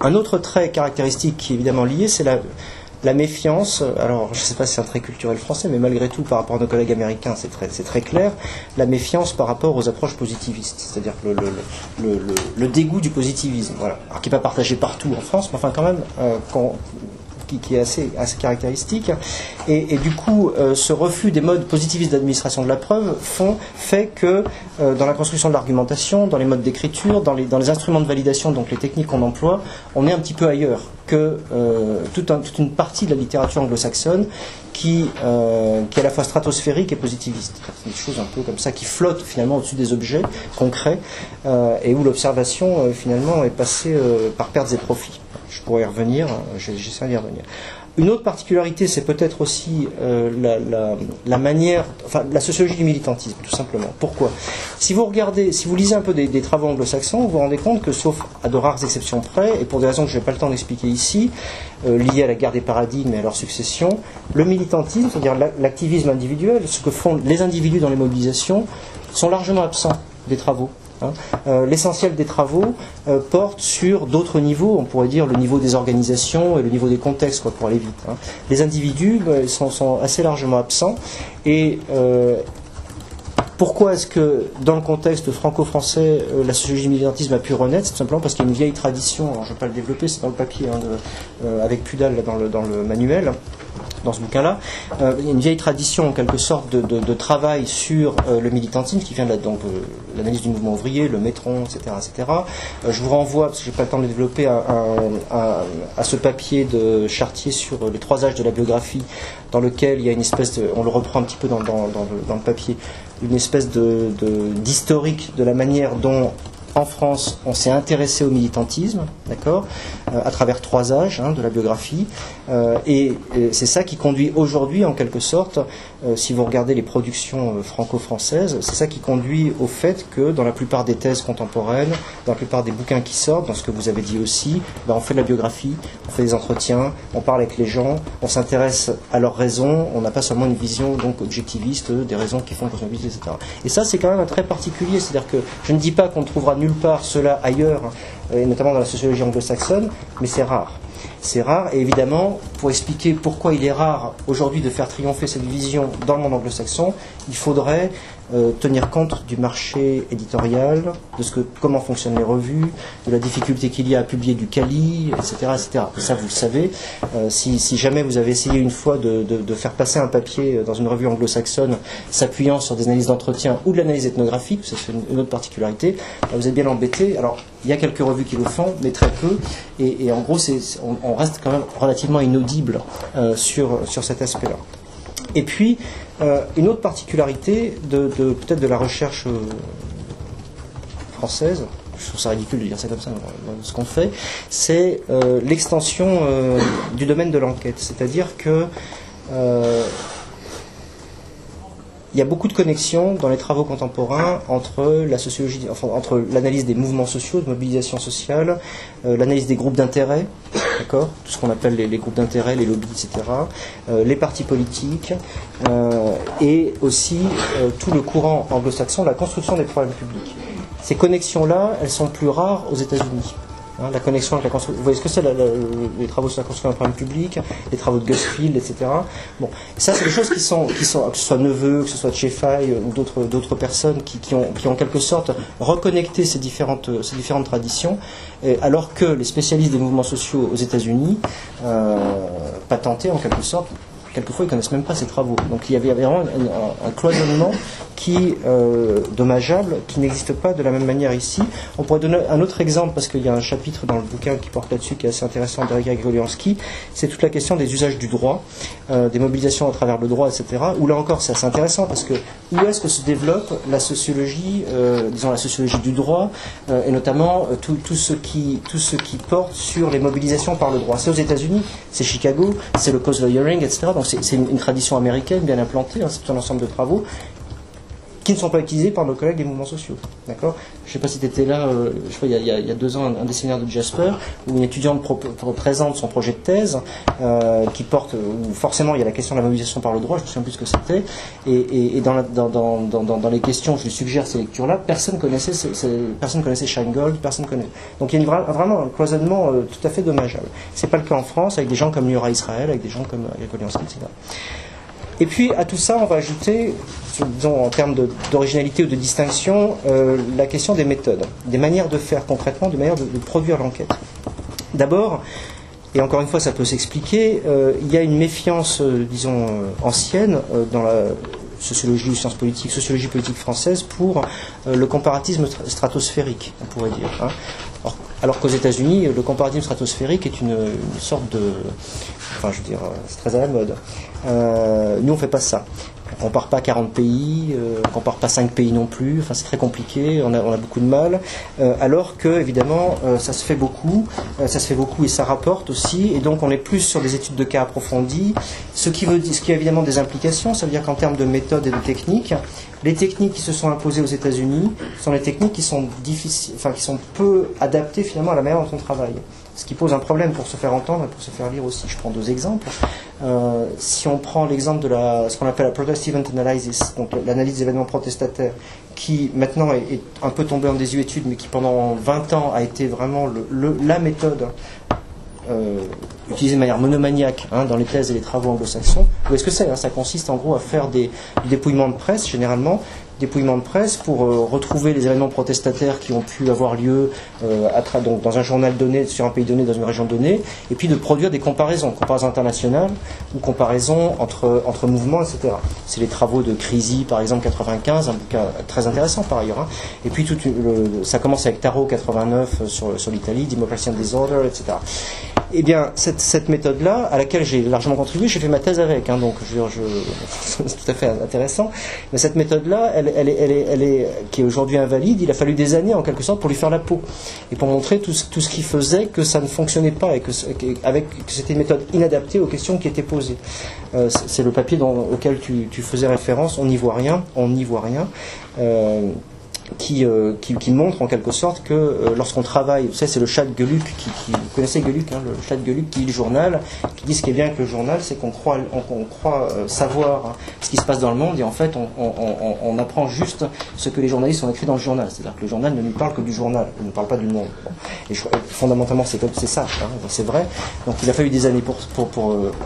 Un autre trait caractéristique qui est évidemment lié, c'est la méfiance. Alors, je ne sais pas si c'est un trait culturel français, mais malgré tout, par rapport à nos collègues américains, c'est très clair, la méfiance par rapport aux approches positivistes, c'est-à-dire le dégoût du positivisme, voilà. Alors, qui n'est pas partagé partout en France, mais enfin quand même, qui est assez caractéristique. Et du coup, ce refus des modes positivistes d'administration de la preuve fait que dans la construction de l'argumentation, dans les modes d'écriture, dans les instruments de validation, donc les techniques qu'on emploie, on est un petit peu ailleurs que toute une partie de la littérature anglo-saxonne qui est à la fois stratosphérique et positiviste. C'est des choses un peu comme ça qui flottent finalement au-dessus des objets concrets et où l'observation finalement est passée par pertes et profits. Je pourrais y revenir, j'essaierai d'y revenir. Une autre particularité, c'est peut-être aussi la manière, enfin la sociologie du militantisme, tout simplement. Pourquoi ? Si vous lisez un peu des travaux anglo-saxons, vous vous rendez compte que, sauf à de rares exceptions près, et pour des raisons que je n'ai pas le temps d'expliquer ici, liées à la guerre des paradigmes et à leur succession, le militantisme, c'est-à-dire l'activisme individuel, ce que font les individus dans les mobilisations, sont largement absents des travaux. L'essentiel des travaux porte sur d'autres niveaux, on pourrait dire le niveau des organisations et le niveau des contextes, pour aller vite. Les individus sont assez largement absents et pourquoi est-ce que dans le contexte franco-français la sociologie du militantisme a pu renaître? C'est tout simplement parce qu'il y a une vieille tradition, alors je ne vais pas le développer, c'est dans le papier avec Pudal dans le manuel, dans ce bouquin-là, il y a une vieille tradition en quelque sorte de travail sur le militantisme qui vient de l'analyse du mouvement ouvrier, le Métron, etc. etc. Je vous renvoie, parce que je n'ai pas le temps de le développer, à ce papier de Chartier sur les 3 âges de la biographie, dans lequel il y a une espèce on le reprend un petit peu dans le papier, une espèce d'historique de la manière dont en France, on s'est intéressé au militantisme, d'accord, à travers 3 âges de la biographie, et c'est ça qui conduit aujourd'hui, en quelque sorte, si vous regardez les productions franco-françaises, c'est ça qui conduit au fait que dans la plupart des thèses contemporaines, dans la plupart des bouquins qui sortent, dans ce que vous avez dit aussi, on fait de la biographie, on fait des entretiens, on parle avec les gens, on s'intéresse à leurs raisons, on n'a pas seulement une vision donc objectiviste des raisons qui font qu'on s'en etc. Et ça, c'est quand même un trait particulier, c'est-à-dire que je ne dis pas qu'on trouvera nulle part cela ailleurs, et notamment dans la sociologie anglo-saxonne, mais c'est rare. C'est rare, et évidemment, pour expliquer pourquoi il est rare aujourd'hui de faire triompher cette vision dans le monde anglo-saxon, il faudrait tenir compte du marché éditorial, de comment fonctionnent les revues, de la difficulté qu'il y a à publier du quali, etc. etc. Et ça, vous le savez. Si jamais vous avez essayé une fois de faire passer un papier dans une revue anglo-saxonne s'appuyant sur des analyses d'entretien ou de l'analyse ethnographique, c'est une autre particularité, vous êtes bien embêté. Alors, il y a quelques revues qui le font, mais très peu. Et en gros, on reste quand même relativement inaudible sur cet aspect-là. Et puis, une autre particularité peut-être de la recherche française, je trouve ça ridicule de dire ça comme ça, dans ce qu'on fait, c'est l'extension du domaine de l'enquête. C'est-à-dire que il y a beaucoup de connexions dans les travaux contemporains entre la sociologie, entre l'analyse des mouvements sociaux, de mobilisation sociale, l'analyse des groupes d'intérêt, d'accord, tout ce qu'on appelle les groupes d'intérêt, les lobbies, etc., les partis politiques, et aussi tout le courant anglo-saxon, la construction des problèmes publics. Ces connexions-là, elles sont plus rares aux États-Unis. La connexion avec la construction. Vous voyez ce que c'est les travaux sur la construction d'un problème public, les travaux de Gusfield, etc. Bon, ça c'est des choses qui sont, que ce soit Neveu, que ce soit Tchefai ou d'autres personnes qui ont en quelque sorte reconnecté ces différentes traditions, alors que les spécialistes des mouvements sociaux aux États-Unis patentaient en quelque sorte. Quelquefois, ils ne connaissent même pas ces travaux. Donc il y avait vraiment un cloisonnement qui dommageable, qui n'existe pas de la même manière ici. On pourrait donner un autre exemple, parce qu'il y a un chapitre dans le bouquin qui porte là-dessus, qui est assez intéressant, d'Eric Grigoriansky, c'est toute la question des usages du droit, des mobilisations à travers le droit, etc. Où là encore, c'est assez intéressant, parce que où est-ce que se développe la sociologie, disons la sociologie du droit, et notamment tout ce qui porte sur les mobilisations par le droit. C'est aux États-Unis, c'est Chicago, c'est le cause lawyering, etc. Donc c'est une tradition américaine bien implantée, c'est tout un ensemble de travaux qui ne sont pas utilisés par nos collègues des mouvements sociaux. D'accord ? Je ne sais pas si tu étais là, je crois il y a 2 ans, un des séminaires de Jasper, où une étudiante présente son projet de thèse, qui porte, où forcément il y a la question de la mobilisation par le droit, je ne me souviens plus ce que c'était, et dans les questions, je lui suggère ces lectures-là, personne connaissait Scheingold, personne connaissait. Donc il y a vraiment un cloisonnement tout à fait dommageable. Ce n'est pas le cas en France, avec des gens comme Liora Israël, avec des gens comme Yakoliansky, etc. Et puis à tout ça, on va ajouter, disons, en termes d'originalité ou de distinction, la question des méthodes, des manières de faire concrètement, des manières de produire l'enquête. D'abord, et encore une fois ça peut s'expliquer, il y a une méfiance, disons, ancienne dans la sociologie ou sciences politiques, sociologie politique française pour le comparatisme stratosphérique, on pourrait dire. Hein. Alors qu'aux États-Unis, le comparatisme stratosphérique est une sorte de... Enfin, je veux dire, c'est très à la mode. Nous, on ne fait pas ça. On ne compare pas 40 pays, on ne compare pas 5 pays non plus. Enfin, c'est très compliqué, on a beaucoup de mal. Alors que, évidemment, ça se fait beaucoup et ça rapporte aussi. Et donc, on est plus sur des études de cas approfondies. Ce qui a évidemment des implications, ça veut dire qu'en termes de méthode et de technique, les techniques qui se sont imposées aux États-Unis sont les techniques qui sont difficiles, enfin, qui sont peu adaptées finalement à la manière dont on travaille. Ce qui pose un problème pour se faire entendre et pour se faire lire aussi. Je prends 2 exemples. Si on prend l'exemple de ce qu'on appelle la Protest Event Analysis, donc l'analyse des événements protestataires, qui maintenant est un peu tombée en désuétude, mais qui pendant 20 ans a été vraiment la méthode utilisée de manière monomaniaque dans les thèses et les travaux anglo-saxons. Où est-ce que c'est ? Ça consiste en gros à faire du dépouillement de presse, généralement, dépouillement de presse pour retrouver les événements protestataires qui ont pu avoir lieu donc dans un journal donné, sur un pays donné, dans une région donnée, et puis de produire des comparaisons internationales ou comparaisons entre mouvements, etc. C'est les travaux de Crisi, par exemple, 95, un bouquin très intéressant par ailleurs. Et puis ça commence avec Tarot 89 sur l'Italie, Democracy and Disorder, etc. Eh bien, cette méthode-là, à laquelle j'ai largement contribué, j'ai fait ma thèse avec, donc c'est tout à fait intéressant. Mais cette méthode-là, elle est qui est aujourd'hui invalide. Il a fallu des années, en quelque sorte, pour lui faire la peau et pour montrer tout ce qui faisait que ça ne fonctionnait pas et que c'était une méthode inadaptée aux questions qui étaient posées. C'est le papier auquel tu faisais référence. On n'y voit rien. Qui montre en quelque sorte que lorsqu'on travaille, vous savez, c'est le chat de Geluck, vous connaissez Geluck, le chat de Geluck qui lit le journal, qui dit ce qui est bien avec le journal, c'est qu'on croit savoir ce qui se passe dans le monde, et en fait on apprend juste ce que les journalistes ont écrit dans le journal, c'est-à-dire que le journal ne nous parle que du journal, il ne parle pas du monde. Et fondamentalement c'est ça, c'est vrai. Donc il a fallu des années pour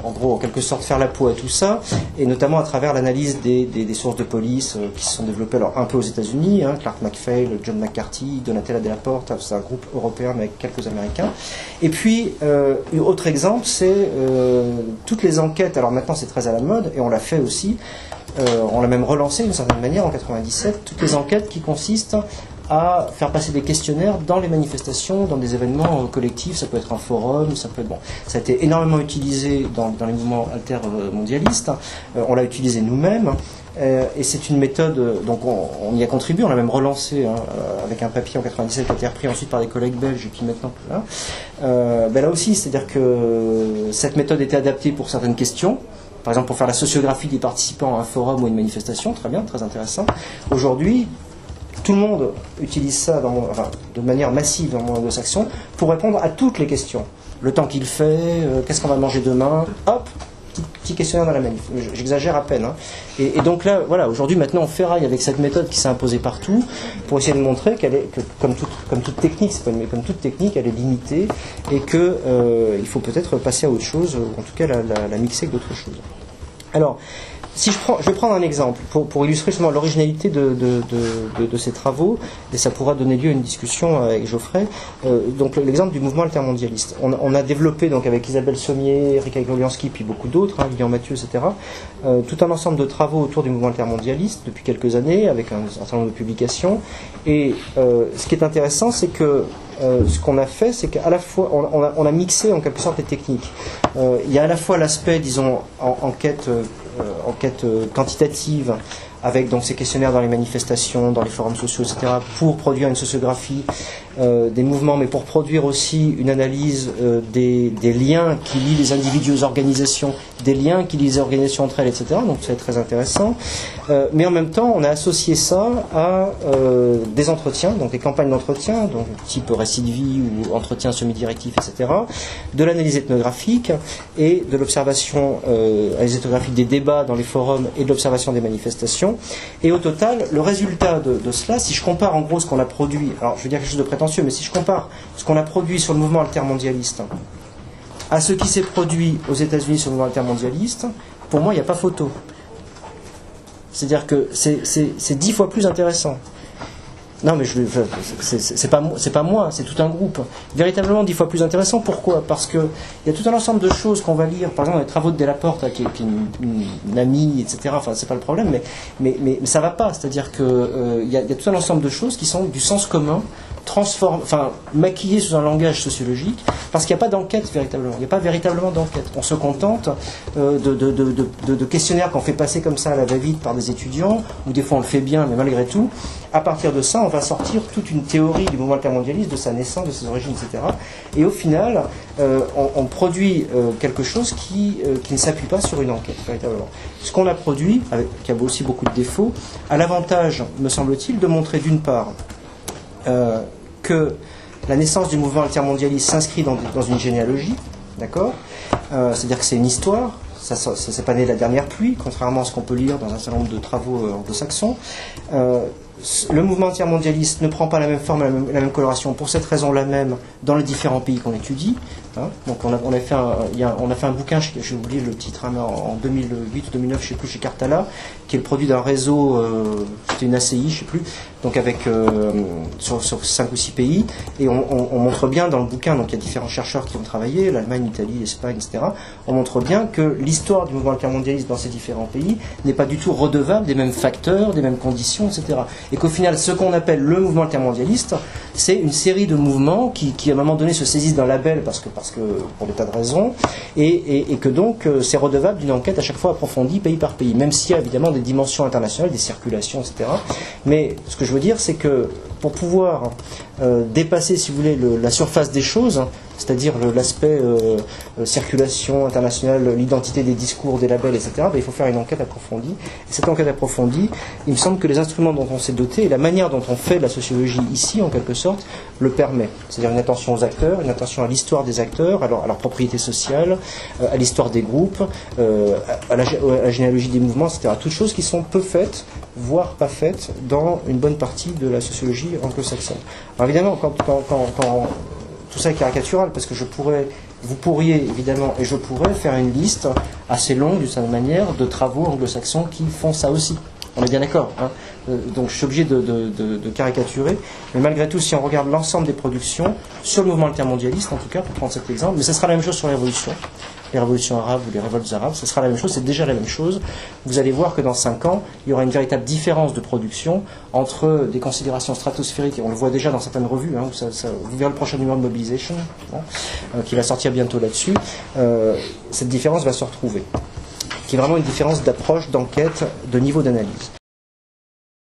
en gros en quelque sorte faire la peau à tout ça, et notamment à travers l'analyse des sources de police qui se sont développées alors un peu aux États-Unis, Clark McPhail, John McCarthy, Donatella Della Porta, c'est un groupe européen mais avec quelques Américains. Et puis, autre exemple, c'est toutes les enquêtes, alors maintenant c'est très à la mode, et on l'a fait aussi, on l'a même relancé d'une certaine manière en 97, toutes les enquêtes qui consistent à faire passer des questionnaires dans les manifestations, dans des événements collectifs, ça peut être un forum, ça peut être... Bon, ça a été énormément utilisé dans les mouvements altermondialistes, on l'a utilisé nous-mêmes, et c'est une méthode, donc on y a contribué, on l'a même relancé avec un papier en 97 qui a été repris ensuite par des collègues belges et qui maintenant là aussi, c'est-à-dire que cette méthode était adaptée pour certaines questions. Par exemple, pour faire la sociographie des participants à un forum ou une manifestation, très bien, très intéressant. Aujourd'hui, tout le monde utilise ça de manière massive dans le monde anglo-saxon pour répondre à toutes les questions. Le temps qu'il fait, qu'est-ce qu'on va manger demain, hop, petit questionnaire dans la manif. J'exagère à peine. Et donc là, voilà, aujourd'hui, maintenant, on ferraille avec cette méthode qui s'est imposée partout pour essayer de montrer que comme toute technique, c'est pas comme toute technique, elle est limitée et que il faut peut-être passer à autre chose, ou en tout cas la mixer avec d'autres choses. Alors, je vais prendre un exemple pour illustrer justement l'originalité de ces travaux, et ça pourra donner lieu à une discussion avec Geoffrey. Donc l'exemple du mouvement altermondialiste. On a développé donc avec Isabelle Sommier, Eric Yakoliansky, puis beaucoup d'autres, Lilian Mathieu, etc., tout un ensemble de travaux autour du mouvement altermondialiste depuis quelques années, avec un certain nombre de publications. Et ce qui est intéressant, c'est que ce qu'on a fait, c'est qu'à la fois, on a mixé en quelque sorte les techniques. Il y a à la fois l'aspect, disons, enquête quantitative, avec donc ces questionnaires dans les manifestations, dans les forums sociaux, etc., pour produire une sociographie des mouvements, mais pour produire aussi une analyse des liens qui lient les individus aux organisations, des liens qui lient les organisations entre elles, etc. Donc c'est très intéressant. Mais en même temps, on a associé ça à des entretiens, donc des campagnes d'entretien, donc type récit de vie ou entretien semi-directif, etc., de l'analyse ethnographique et de l'observation analyse ethnographique des débats dans les forums et de l'observation des manifestations. Et au total, le résultat de cela, si je compare en gros ce qu'on a produit, alors je veux dire quelque chose de prétentieux, mais si je compare ce qu'on a produit sur le mouvement altermondialiste à ce qui s'est produit aux États-Unis sur le mouvement altermondialiste, pour moi, il n'y a pas photo. C'est-à-dire que c'est 10 fois plus intéressant. Non, mais c'est pas moi, c'est tout un groupe. Véritablement 10 fois plus intéressant. Pourquoi ? Parce qu'il y a tout un ensemble de choses qu'on va lire, par exemple les travaux de Delaporte, qui est une amie, etc. Enfin, c'est pas le problème, mais ça va pas. C'est-à-dire qu'il y a tout un ensemble de choses qui sont du sens commun, maquillées sous un langage sociologique, parce qu'il n'y a pas d'enquête véritablement. Il n'y a pas véritablement d'enquête. On se contente de questionnaires qu'on fait passer comme ça à la va-vite par des étudiants, ou des fois on le fait bien, mais malgré tout, à partir de ça, on va sortir toute une théorie du mouvement altermondialiste, de sa naissance, de ses origines, etc. Et au final, on produit quelque chose qui ne s'appuie pas sur une enquête, véritablement. Ce qu'on a produit, qui a aussi beaucoup de défauts, a l'avantage, me semble-t-il, de montrer d'une part que la naissance du mouvement altermondialiste s'inscrit dans une généalogie, d'accord ? C'est-à-dire que c'est une histoire. Ça s'est pas né de la dernière pluie, contrairement à ce qu'on peut lire dans un certain nombre de travaux anglo-saxons. Le mouvement intermondialiste ne prend pas la même forme, la même coloration, pour cette raison-là même, dans les différents pays qu'on étudie. Hein. Donc on a fait un bouquin, j'ai oublié le titre, hein, en 2008 ou 2009, je ne sais plus, chez Cartala, qui est le produit d'un réseau, c'était une ACI, je ne sais plus, donc sur 5 ou 6 pays, et on montre bien dans le bouquin, donc il y a différents chercheurs qui ont travaillé, l'Allemagne, l'Italie, l'Espagne, etc., on montre bien que l'histoire du mouvement intermondialiste dans ces différents pays n'est pas du tout redevable des mêmes facteurs, des mêmes conditions, etc. Et qu'au final, ce qu'on appelle le mouvement intermondialiste, c'est une série de mouvements qui à un moment donné se saisissent d'un label parce que pour des tas de raisons, et que donc c'est redevable d'une enquête à chaque fois approfondie pays par pays, même s'il y a évidemment des dimensions internationales, des circulations, etc. Mais ce que je veux dire, c'est que pour pouvoir dépasser, si vous voulez, la surface des choses, c'est-à-dire l'aspect circulation internationale, l'identité des discours, des labels, etc., il faut faire une enquête approfondie. Et cette enquête approfondie, il me semble que les instruments dont on s'est doté et la manière dont on fait la sociologie ici, en quelque sorte, le permet. C'est-à-dire une attention aux acteurs, une attention à l'histoire des acteurs, à leur propriété sociale, à l'histoire des groupes, à la généalogie des mouvements, etc. Toutes choses qui sont peu faites, voire pas faites, dans une bonne partie de la sociologie anglo-saxonne. Alors évidemment, quand tout ça est caricatural, parce que vous pourriez évidemment, et je pourrais faire une liste assez longue d'une certaine manière de travaux anglo-saxons qui font ça aussi. On est bien d'accord, hein. Donc je suis obligé de caricaturer, mais malgré tout, si on regarde l'ensemble des productions sur le mouvement intermondialiste, en tout cas, pour prendre cet exemple, mais ce sera la même chose sur les révolutions arabes ou les révoltes arabes, ce sera la même chose, c'est déjà la même chose. Vous allez voir que dans 5 ans, il y aura une véritable différence de production entre des considérations stratosphériques, et on le voit déjà dans certaines revues, hein, vous verrez le prochain numéro de Mobilization, qui va sortir bientôt là-dessus, cette différence va se retrouver, qui est vraiment une différence d'approche, d'enquête, de niveau d'analyse.